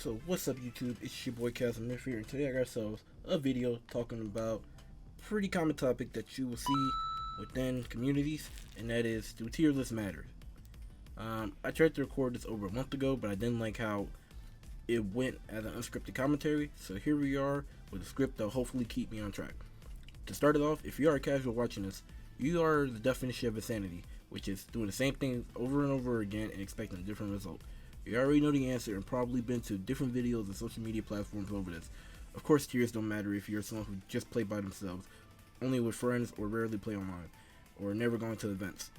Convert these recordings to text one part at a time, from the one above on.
So what's up YouTube, it's your boy ChasmRift here, and today I got ourselves a video talking about a pretty common topic that you will see within communities, and that is, do tier lists matter? I tried to record this over a month ago, but I didn't like how it went as an unscripted commentary, so here we are with a script that will hopefully keep me on track. To start it off, if you are a casual watching this, you are the definition of insanity, which is doing the same thing over and over again and expecting a different result. You already know the answer and probably been to different videos and social media platforms over this. Of course, tiers don't matter if you're someone who just play by themselves, only with friends, or rarely play online, or never going to events.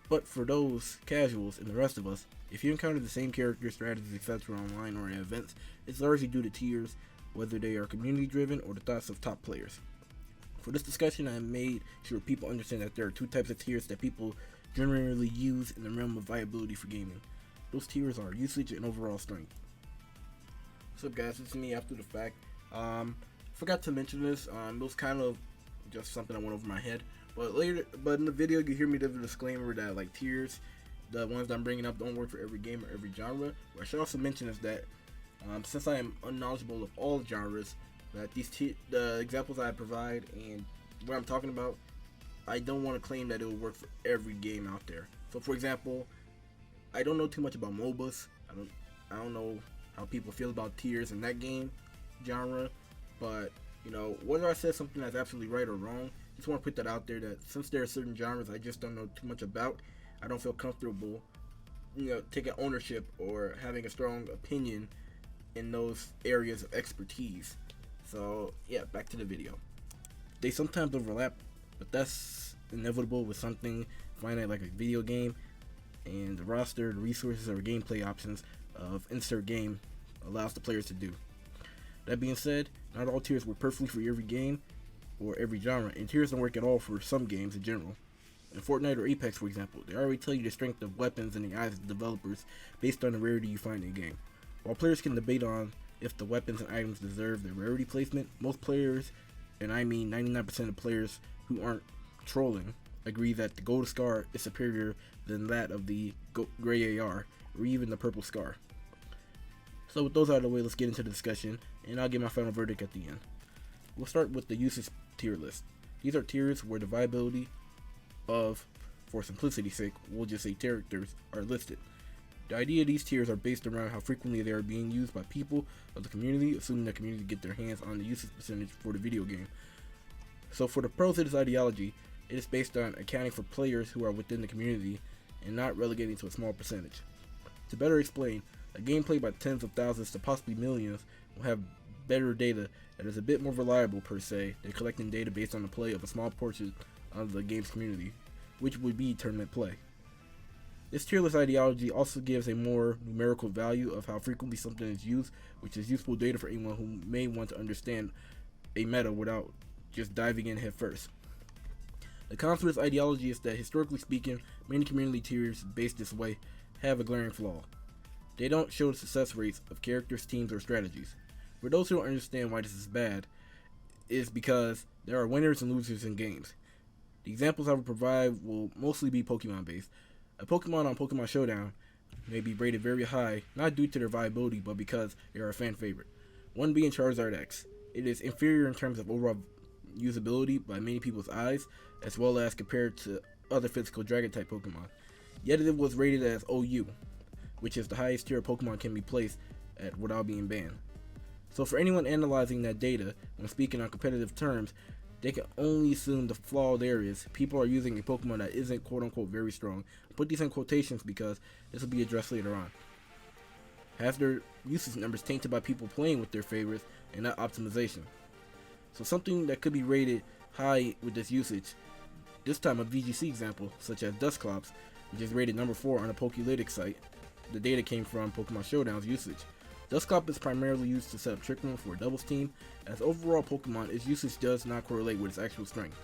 But for those casuals and the rest of us, if you encounter the same character, strategies, etc. online or at events, it's largely due to tiers, whether they are community driven or the thoughts of top players. For this discussion, I made sure people understand that there are two types of tiers that people generally use in the realm of viability for gaming. Those tiers are usage and overall strength. What's up guys, it's me after the fact. Forgot to mention this, it was kind of just something that went over my head. But in the video you hear me give a disclaimer that like tiers, the ones that I'm bringing up don't work for every game or every genre. What I should also mention is that since I am unknowledgeable of all genres, that the examples I provide and what I'm talking about, I don't want to claim that it will work for every game out there. So for example, I don't know too much about MOBAs. I don't know how people feel about tiers in that game genre, but you know, whether I said something that's absolutely right or wrong, just want to put that out there that since there are certain genres I just don't know too much about, I don't feel comfortable, taking ownership or having a strong opinion in those areas of expertise. So yeah, back to the video. They sometimes overlap, but that's inevitable with something finite like a video game, and the roster, the resources, or gameplay options of insert game allows the players to do. That being said, not all tiers work perfectly for every game or every genre, and tiers don't work at all for some games in general. In Fortnite or Apex, for example, they already tell you the strength of weapons in the eyes of the developers based on the rarity you find in the game. While players can debate on if the weapons and items deserve their rarity placement, most players, and I mean 99% of players who aren't trolling, agree that the gold scar is superior than that of the gray AR or even the purple scar. So with those out of the way, let's get into the discussion, and I'll give my final verdict at the end. We'll start with the usage tier list. These are tiers where the viability of, for simplicity's sake, we'll just say characters, are listed. The idea of these tiers are based around how frequently they are being used by people of the community, assuming the community get their hands on the usage percentage for the video game. So for the pros of this ideology, it is based on accounting for players who are within the community and not relegating to a small percentage. To better explain, a game played by tens of thousands to possibly millions will have better data that is a bit more reliable per se than collecting data based on the play of a small portion of the game's community, which would be tournament play. This tier list ideology also gives a more numerical value of how frequently something is used, which is useful data for anyone who may want to understand a meta without just diving in head first. The con to this ideology is that, historically speaking, many community tiers based this way have a glaring flaw. They don't show the success rates of characters, teams, or strategies. For those who don't understand why this is bad, is because there are winners and losers in games. The examples I will provide will mostly be Pokemon based. A Pokemon on Pokemon Showdown may be rated very high, not due to their viability, but because they are a fan favorite. One being Charizard X. It is inferior in terms of overall usability by many people's eyes, as well as compared to other physical dragon type Pokemon. Yet it was rated as OU, which is the highest tier Pokemon can be placed at without being banned. So for anyone analyzing that data when speaking on competitive terms, they can only assume the flaw there is people are using a Pokemon that isn't quote unquote very strong. I put these in quotations because this will be addressed later on. Have their usage numbers tainted by people playing with their favorites and not optimization. So something that could be rated high with this usage, this time a VGC example, such as Dusclops, which is rated number 4 on a Pokélytics site. The data came from Pokemon Showdown's usage. Dusclops is primarily used to set up Trick Room for a doubles team, as overall Pokemon, its usage does not correlate with its actual strength.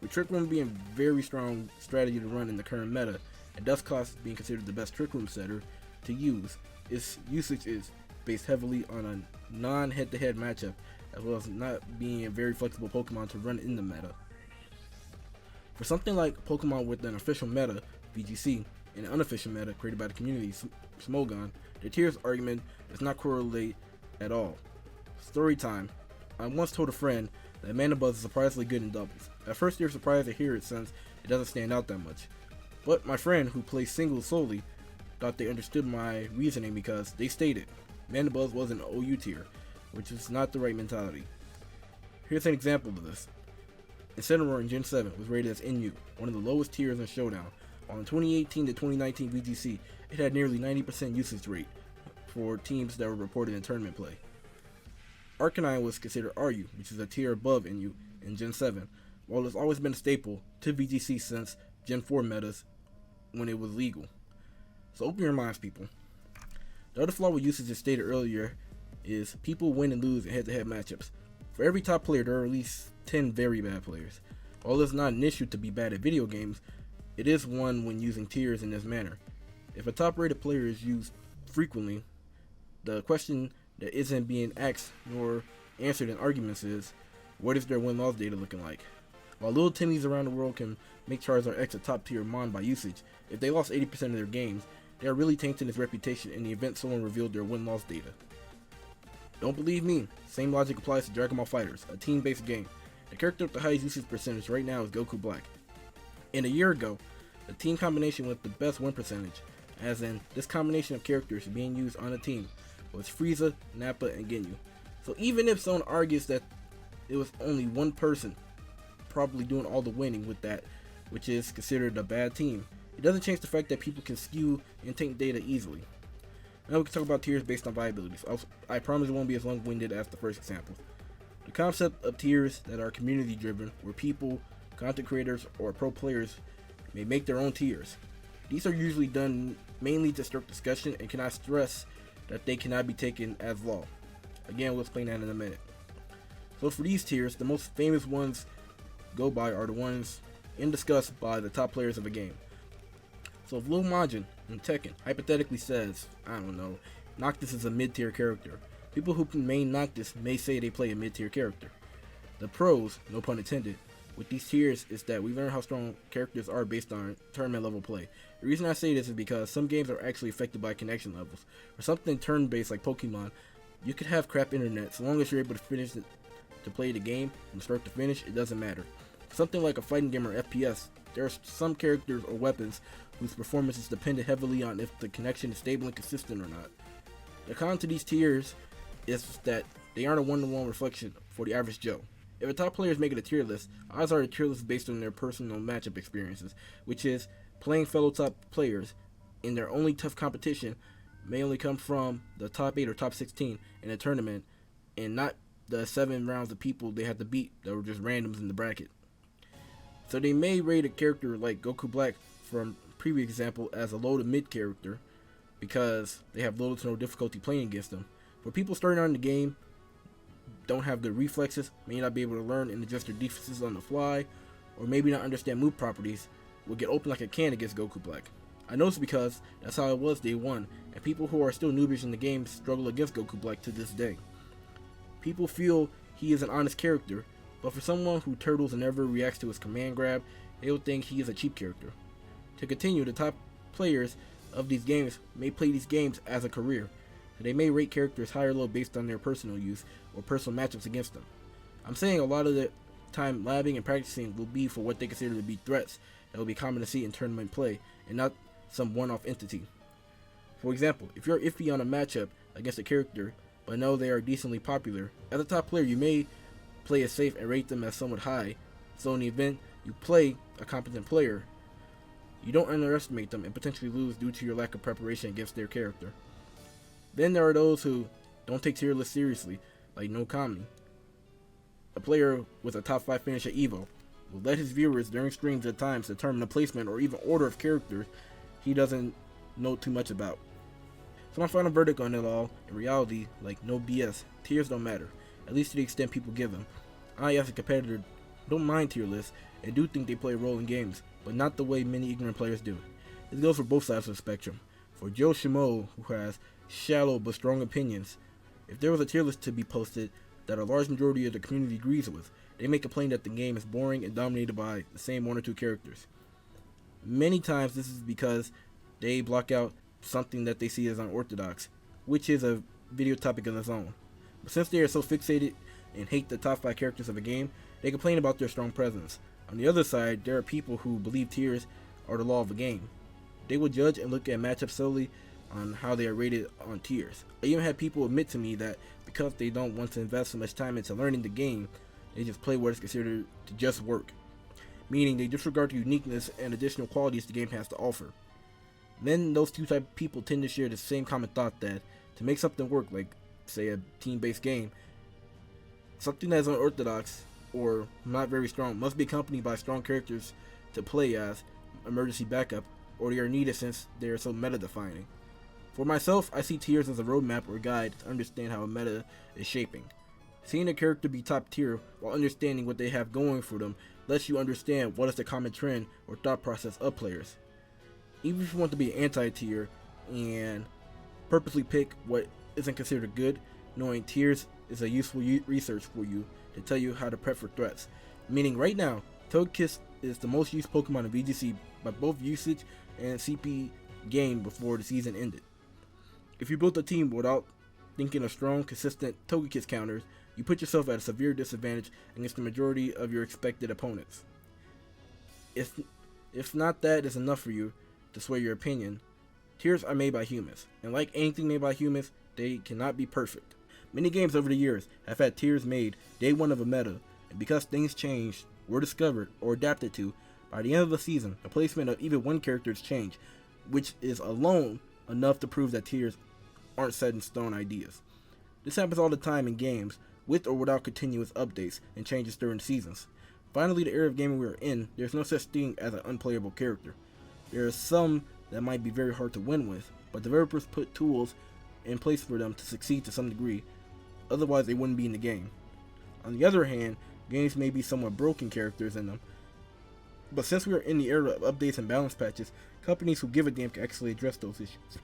With Trick Room being a very strong strategy to run in the current meta, and Dusclops being considered the best Trick Room setter to use, its usage is based heavily on a non-head-to-head matchup, as well as not being a very flexible Pokemon to run in the meta. For something like Pokemon with an official meta, VGC, in an unofficial meta created by the community, Smogon, the tiers argument does not correlate at all. Story time. I once told a friend that Mana Buzz is surprisingly good in doubles. At first they were surprised to hear it since it doesn't stand out that much. But my friend, who plays singles solely, thought they understood my reasoning because they stated Mana Buzz was an OU tier, which is not the right mentality. Here's an example of this. Incineroar in Gen 7 was rated as NU, one of the lowest tiers in Showdown. While in 2018 to 2019 VGC, it had nearly 90% usage rate for teams that were reported in tournament play. Arcanine was considered RU, which is a tier above NU in Gen 7, while it's always been a staple to VGC since Gen 4 metas when it was legal. So open your minds, people. The other flaw with usage, as stated earlier, is people win and lose in head-to-head matchups. For every top player, there are at least 10 very bad players. While it's not an issue to be bad at video games, it is one when using tiers in this manner. If a top-rated player is used frequently, the question that isn't being asked nor answered in arguments is, what is their win-loss data looking like? While little Timmies around the world can make Charizard X a top-tier mon by usage, if they lost 80% of their games, they are really tainting his reputation in the event someone revealed their win-loss data. Don't believe me? Same logic applies to Dragon Ball FighterZ, a team-based game. The character with the highest usage percentage right now is Goku Black. And a year ago, the team combination with the best win percentage, as in this combination of characters being used on a team, was Frieza, Nappa, and Ginyu. So even if someone argues that it was only one person probably doing all the winning with that, which is considered a bad team, it doesn't change the fact that people can skew and taint data easily. Now we can talk about tiers based on viabilities. I promise it won't be as long-winded as the first example. The concept of tiers that are community driven, where people, content creators, or pro players may make their own tiers. These are usually done mainly to stir discussion and cannot stress that they cannot be taken as law. Again, we'll explain that in a minute. So for these tiers, the most famous ones go by are the ones discussed by the top players of a game. So if Lil Majin in Tekken hypothetically says, I don't know, Noctis is a mid-tier character, people who main Noctis may say they play a mid-tier character. The pros, no pun intended, with these tiers is that we learn how strong characters are based on tournament level play. The reason I say this is because some games are actually affected by connection levels. For something turn-based like Pokemon, you could have crap internet, so long as you're able to finish it, to play the game from start to finish, it doesn't matter. For something like a fighting game or FPS, there are some characters or weapons whose performance is dependent heavily on if the connection is stable and consistent or not. The con to these tiers is that they aren't a one-to-one reflection for the average Joe. If a top player is making a tier list, odds are the tier list is based on their personal matchup experiences, which is playing fellow top players in their only tough competition may only come from the top 8 or top 16 in a tournament and not the 7 rounds of people they had to beat that were just randoms in the bracket. So they may rate a character like Goku Black from previous example as a low to mid character because they have little to no difficulty playing against them. For people starting out in the game, don't have good reflexes, may not be able to learn and adjust their defenses on the fly, or maybe not understand move properties, will get open like a can against Goku Black. I know this because that's how it was day one, and people who are still newbies in the game struggle against Goku Black to this day. People feel he is an honest character, but for someone who turtles and never reacts to his command grab, they will think he is a cheap character. To continue, the top players of these games may play these games as a career, so they may rate characters high or low based on their personal use or personal matchups against them. I'm saying a lot of the time labbing and practicing will be for what they consider to be threats that will be common to see in tournament play and not some one-off entity. For example, if you're iffy on a matchup against a character but know they are decently popular, as a top player you may play it safe and rate them as somewhat high, so in the event you play a competent player, you don't underestimate them and potentially lose due to your lack of preparation against their character. Then there are those who don't take tier lists seriously, like No Kami. A player with a top 5 finish at EVO will let his viewers during streams at times determine the placement or even order of characters he doesn't know too much about. So my final verdict on it all, in reality, like no BS, tiers don't matter, at least to the extent people give them. I, as a competitor, don't mind tier lists and do think they play a role in games, but not the way many ignorant players do. This goes for both sides of the spectrum. For Joe Schmo, who has shallow but strong opinions, if there was a tier list to be posted that a large majority of the community agrees with, they may complain that the game is boring and dominated by the same 1 or 2 characters. Many times this is because they block out something that they see as unorthodox, which is a video topic of its own. But since they are so fixated and hate the top 5 characters of a game, they complain about their strong presence. On the other side, there are people who believe tiers are the law of the game. They will judge and look at matchups solely on how they are rated on tiers. I even had people admit to me that because they don't want to invest so much time into learning the game, they just play what is considered to just work, meaning they disregard the uniqueness and additional qualities the game has to offer. Then those two type of people tend to share the same common thought that to make something work, like say a team-based game, something that is unorthodox or not very strong must be accompanied by strong characters to play as emergency backup, or they are needed since they are so meta-defining. For myself, I see tiers as a roadmap or guide to understand how a meta is shaping. Seeing a character be top tier while understanding what they have going for them lets you understand what is the common trend or thought process of players. Even if you want to be anti-tier and purposely pick what isn't considered good, knowing tiers is a useful research for you to tell you how to prep for threats. Meaning right now, Togekiss is the most used Pokemon in VGC by both usage and CP game before the season ended. If you built a team without thinking of strong, consistent Togekiss counters, you put yourself at a severe disadvantage against the majority of your expected opponents. If not that is enough for you to sway your opinion, tiers are made by humans, and like anything made by humans, they cannot be perfect. Many games over the years have had tiers made day one of a meta, and because things changed, were discovered, or adapted to, by the end of the season, the placement of even one character is changed, which is alone enough to prove that tiers aren't set in stone ideas. This happens all the time in games, with or without continuous updates and changes during seasons. Finally, the era of gaming we are in, there's no such thing as an unplayable character. There are some that might be very hard to win with, but developers put tools in place for them to succeed to some degree, otherwise they wouldn't be in the game. On the other hand, games may be somewhat broken characters in them, but since we are in the era of updates and balance patches, companies who give a damn can actually address those issues.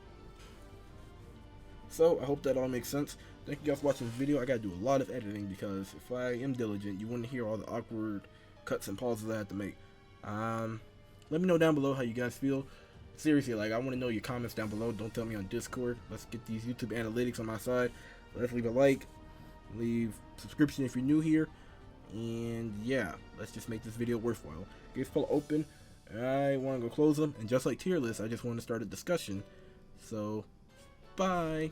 So, I hope that all makes sense. Thank you guys for watching this video. I gotta do a lot of editing because if I am diligent, you wouldn't hear all the awkward cuts and pauses I had to make. Let me know down below how you guys feel. Seriously, like, I want to know your comments down below. Don't tell me on Discord. Let's get these YouTube analytics on my side. Let's leave a like, leave subscription if you're new here, and yeah, let's just make this video worthwhile. Gates full open. I want to go close them, and just like tier lists, I just want to start a discussion. So, bye.